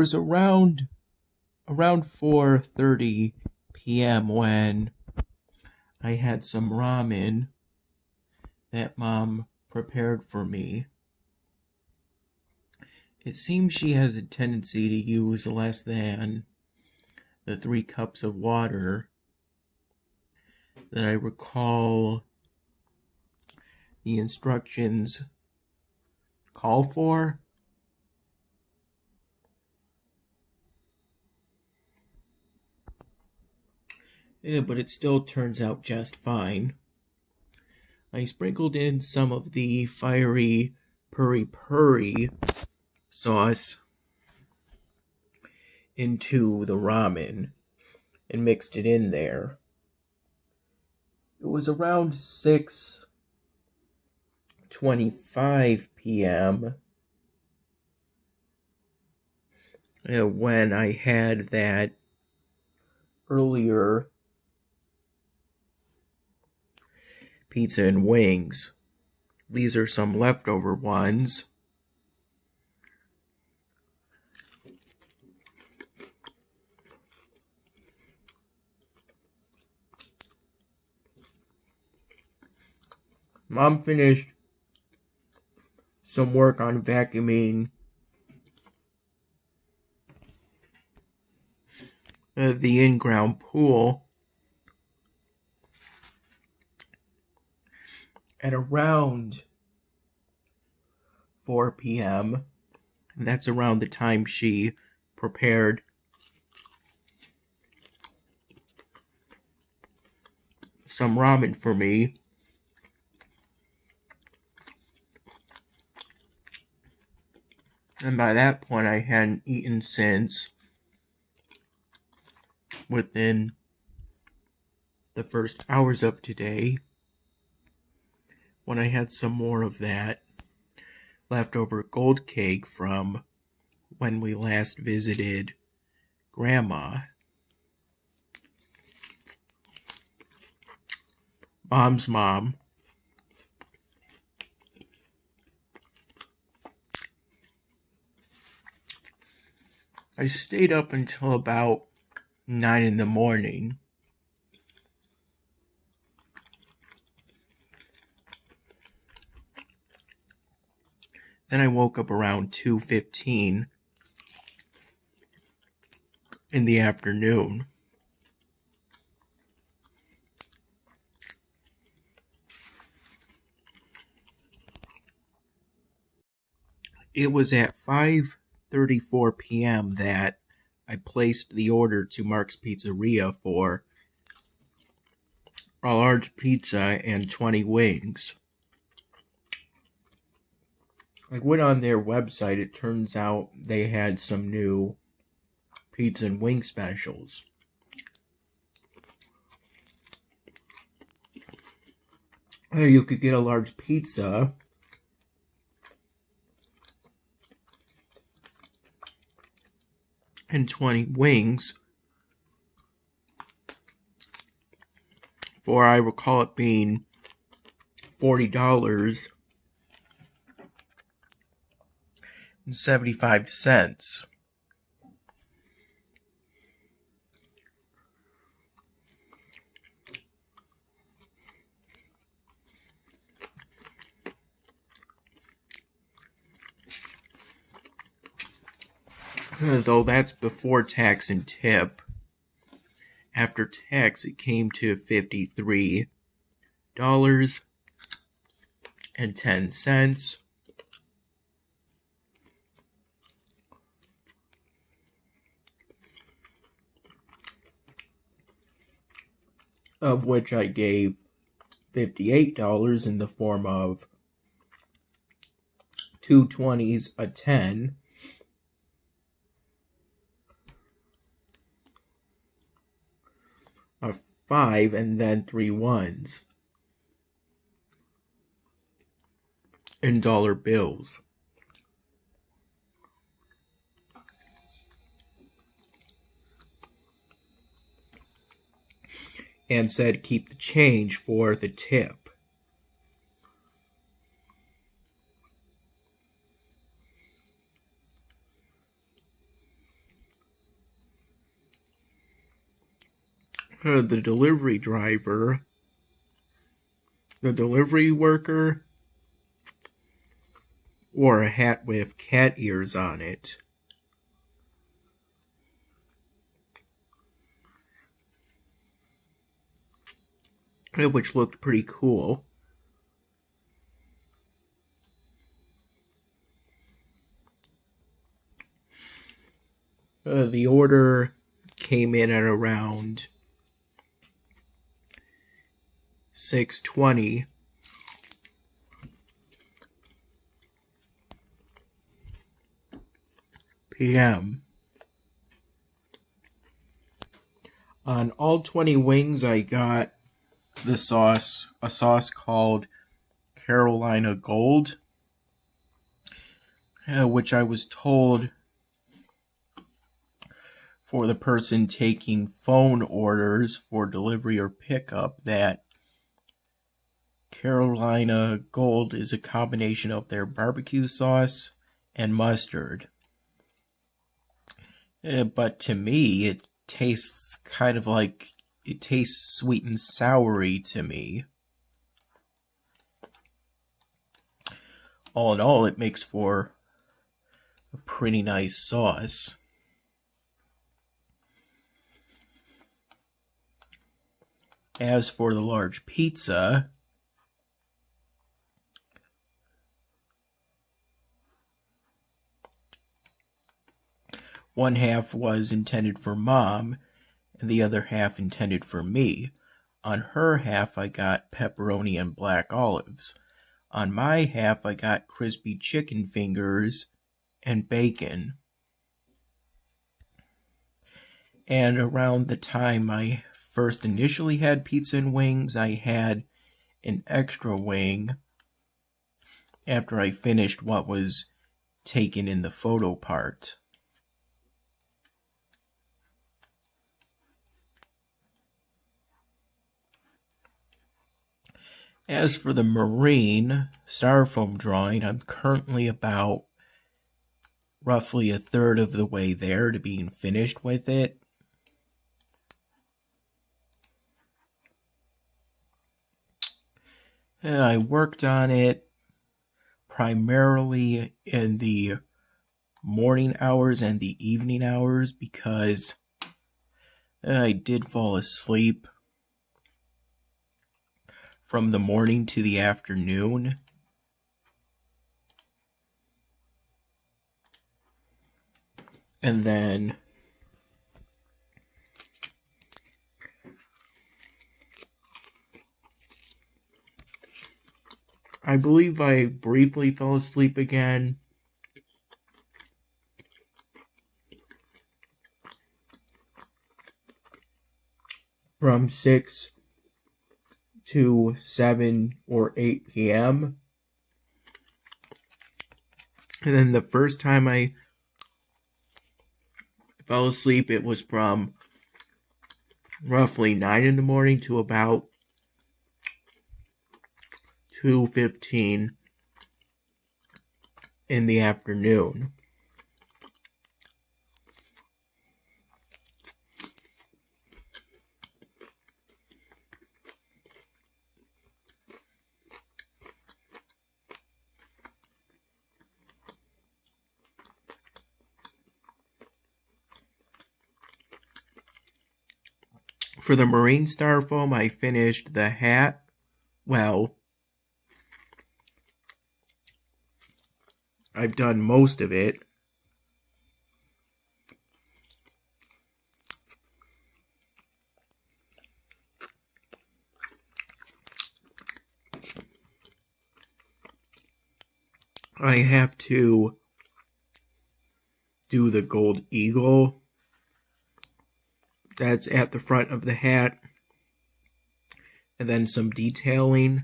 was around 4:30 p.m. when I had some ramen that Mom prepared for me. It seems she has a tendency to use less than the 3 cups of water that I recall the instructions call for. Yeah, but it still turns out just fine. I sprinkled in some of the fiery puri sauce into the ramen and mixed it in there. It was around 6:25 p.m. When I had that earlier pizza and wings. These are some leftover ones. Mom finished some work on vacuuming the in-ground pool at around 4 p.m. And that's around the time she prepared some ramen for me. And by that point, I hadn't eaten since within the first hours of today, when I had some more of that leftover gold cake from when we last visited Grandma. Mom's mom. I stayed up until about 9 in the morning. Then I woke up around 2:15 in the afternoon. It was at 5:34 p.m. that I placed the order to Mark's Pizzeria for a large pizza and 20 wings. I went on their website. It turns out they had some new pizza and wing specials. You could get a large pizza and 20 wings for, I recall it being $40.75. Though that's before tax and tip. After tax, it came to $53.10. Of which I gave $58 in the form of 2 20s, a 10, a 5, and then 3 1s in dollar bills. And said keep the change for the tip. the delivery driver, the delivery worker, wore a hat with cat ears on it. Which looked pretty cool. The order came in at around 6:20 p.m. On all 20 wings, I got a sauce called Carolina Gold, which I was told for the person taking phone orders for delivery or pickup that Carolina Gold is a combination of their barbecue sauce and mustard. But to me, it tastes sweet and soury to me. All in all, it makes for a pretty nice sauce. As for the large pizza, one half was intended for Mom, and the other half intended for me. On her half, I got pepperoni and black olives. On my half, I got crispy chicken fingers and bacon. And around the time I first initially had pizza and wings, I had an extra wing after I finished what was taken in the photo part. As for the marine styrofoam drawing, I'm currently about roughly a third of the way there to being finished with it. I worked on it primarily in the morning hours and the evening hours because I did fall asleep from the morning to the afternoon. And then I believe I briefly fell asleep again from 6 to 7 or 8 p.m. And then the first time I fell asleep, it was from roughly 9 in the morning to about 2:15 in the afternoon. For the marine styrofoam, I finished the hat. Well, I've done most of it. I have to do the gold eagle that's at the front of the hat, and then some detailing.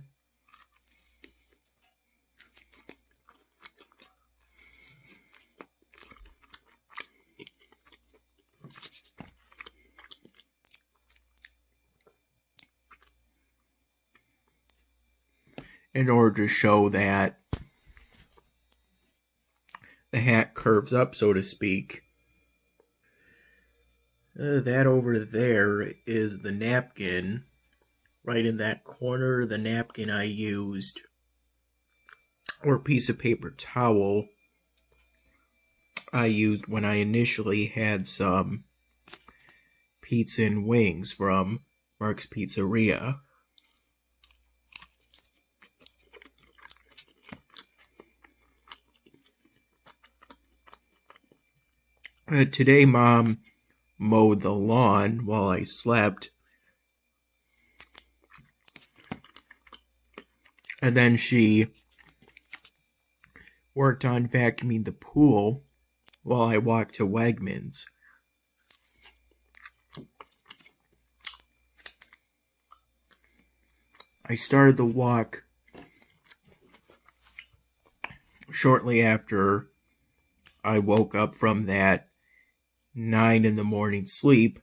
In order to show that the hat curves up, so to speak. That over there is the napkin. Right in that corner, the napkin I used, or piece of paper towel I used when I initially had some pizza and wings from Mark's Pizzeria. Today, Mom mowed the lawn while I slept. And then she worked on vacuuming the pool while I walked to Wegmans. I started the walk shortly after I woke up from that 9 in the morning sleep.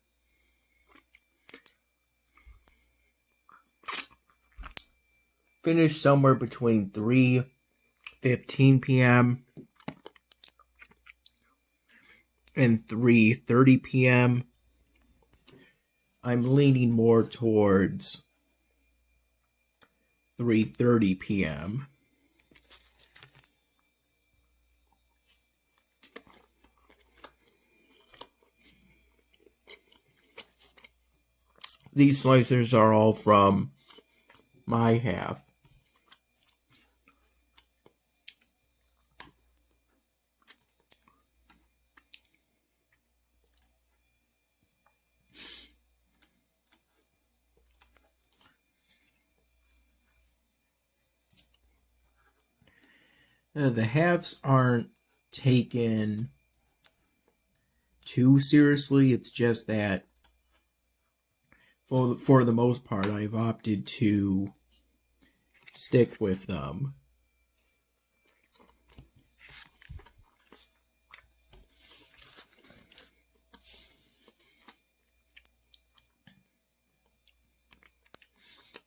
Finished somewhere between 3:15 p.m. and 3:30 p.m. I'm leaning more towards 3:30 p.m. These slicers are all from my half. The halves aren't taken too seriously. It's just that for the most part, I've opted to stick with them.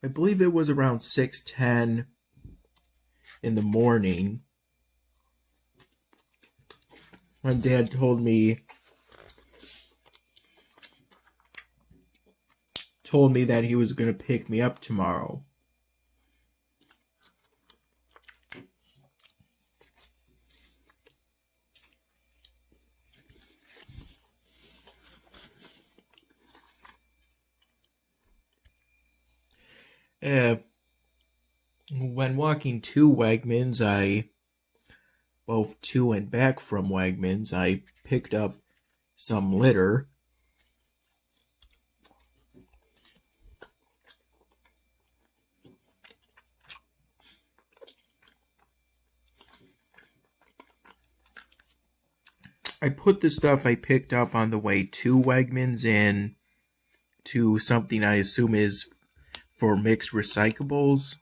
I believe it was around 6:10 in the morning when Dad told me that he was going to pick me up tomorrow. When walking to Wegmans, both to and back from Wegmans, I picked up some litter. I put the stuff I picked up on the way to Wegmans in to something I assume is for mixed recyclables.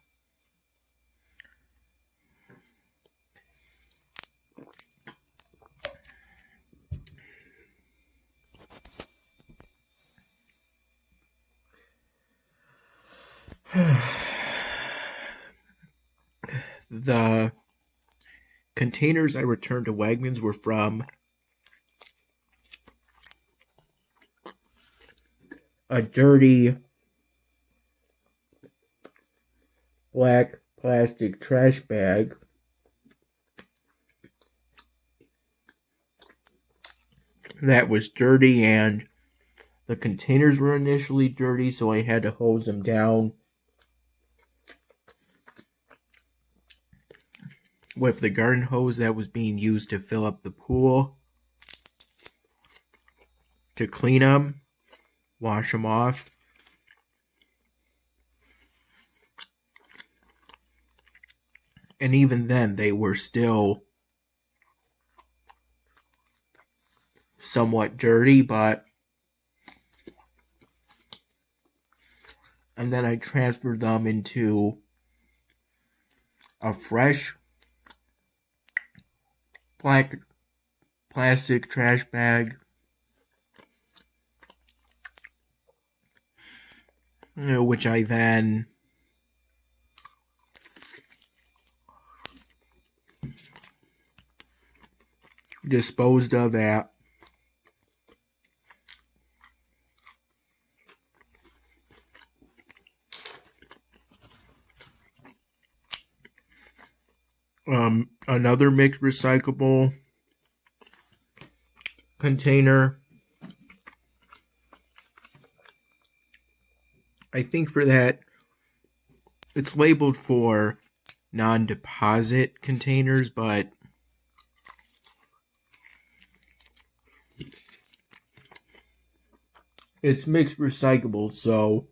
The containers I returned to Wegmans were from a dirty black plastic trash bag that was dirty, and the containers were initially dirty, so I had to hose them down with the garden hose that was being used to fill up the pool to clean them, wash them off. And even then, they were still somewhat dirty, and then I transferred them into a fresh black plastic trash bag, which I then disposed of at Another mixed recyclable container. I think for that, it's labeled for non-deposit containers, but it's mixed recyclable, so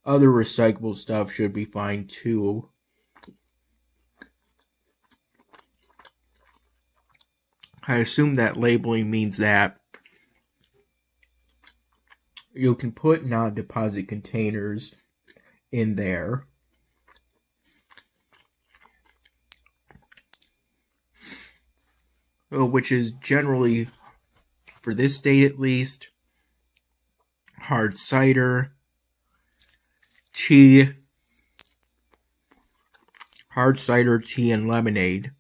other recyclable stuff should be fine too. I assume that labeling means that you can put non-deposit containers in there. Which is generally, for this state at least, hard cider, tea, hard cider, tea, and lemonade.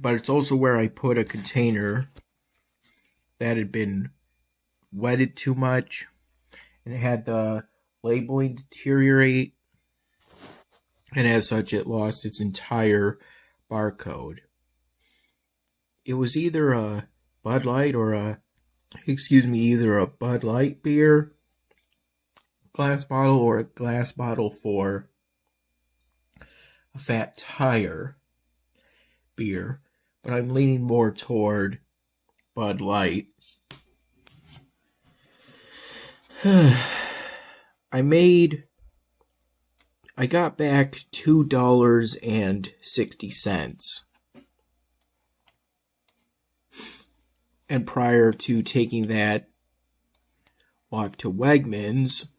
But it's also where I put a container that had been wetted too much and it had the labeling deteriorate, and as such it lost its entire barcode. It was either a Bud Light or either a Bud Light beer glass bottle or a glass bottle for a Fat Tire beer, but I'm leaning more toward Bud Light. I got back $2.60. And prior to taking that walk to Wegmans,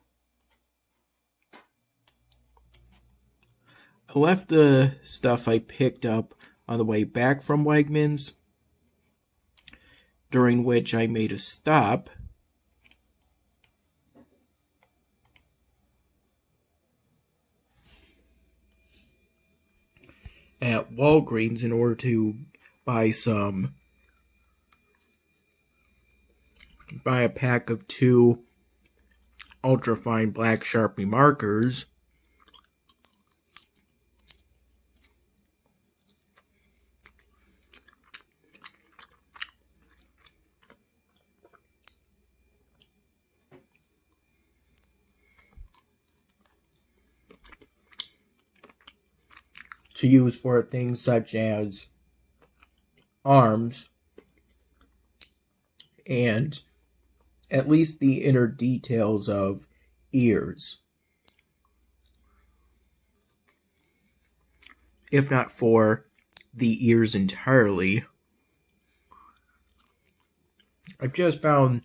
I left the stuff I picked up on the way back from Wegmans, during which I made a stop at Walgreens in order to buy a pack of 2 ultrafine black Sharpie markers. To use for things such as arms and at least the inner details of ears, if not for the ears entirely. I've just found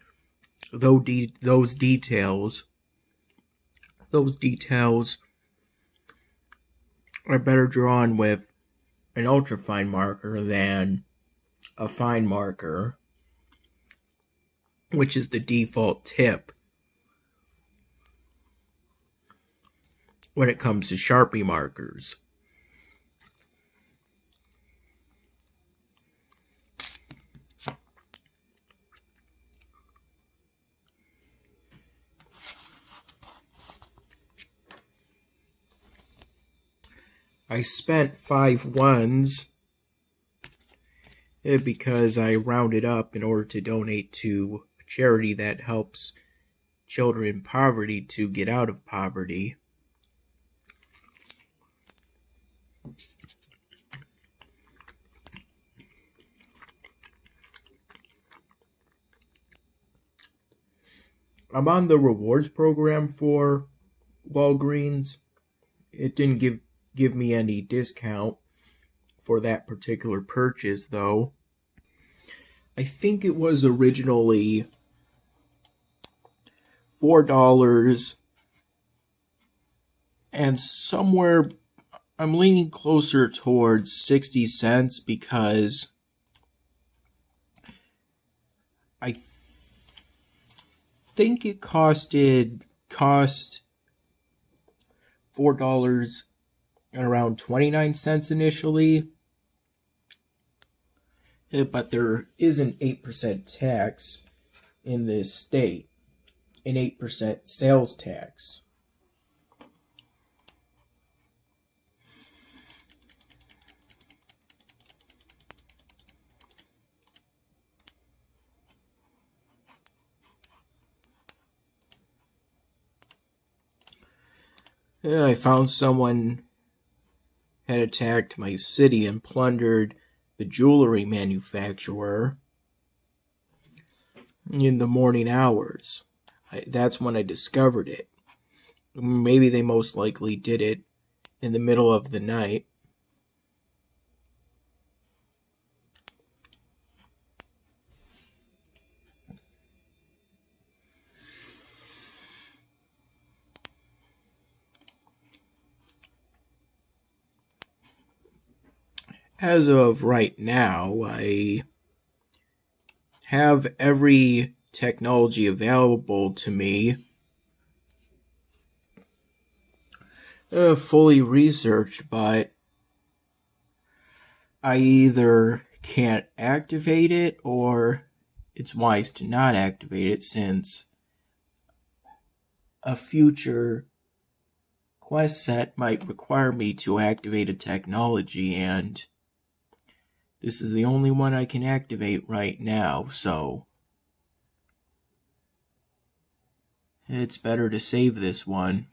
those details are better drawn with an ultrafine marker than a fine marker, which is the default tip when it comes to Sharpie markers. I spent 5 ones because I rounded up in order to donate to a charity that helps children in poverty to get out of poverty. I'm on the rewards program for Walgreens. It didn't give me any discount for that particular purchase, though. I think it was originally $4, and somewhere I'm leaning closer towards 60 cents because I think it cost $4 and around 29 cents initially, But there is an 8% tax in this state, an 8% sales tax. I found someone had attacked my city and plundered the jewelry manufacturer in the morning hours. That's when I discovered it. Maybe they most likely did it in the middle of the night. As of right now, I have every technology available to me fully researched, but I either can't activate it or it's wise to not activate it, since a future quest set might require me to activate a technology, and this is the only one I can activate right now, so it's better to save this one.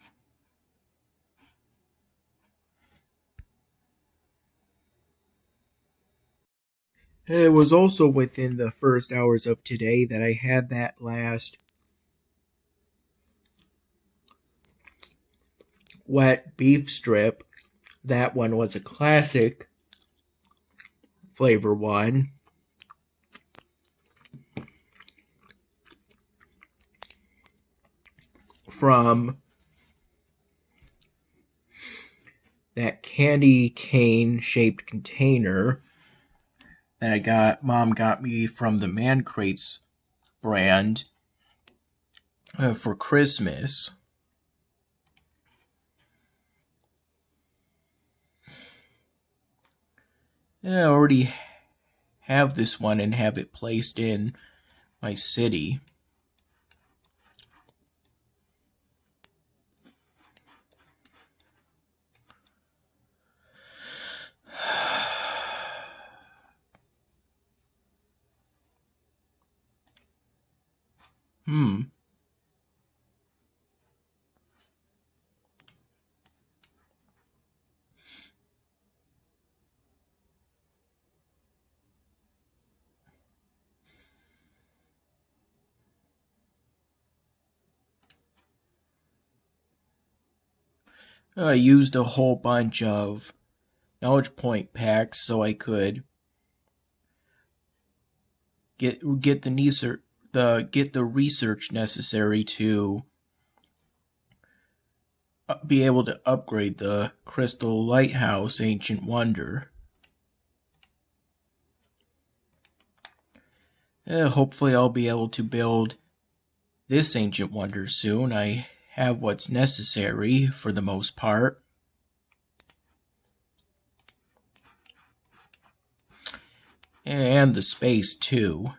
It was also within the first hours of today that I had that last wet beef strip. That one was a classic flavor one. From that candy cane shaped container that Mom got me from the Man Crates brand for Christmas. I already have this one and have it placed in my city. I used a whole bunch of knowledge point packs so I could get the research necessary to be able to upgrade the Crystal Lighthouse Ancient Wonder. Hopefully I'll be able to build this Ancient Wonder soon. I have what's necessary for the most part. And the space too.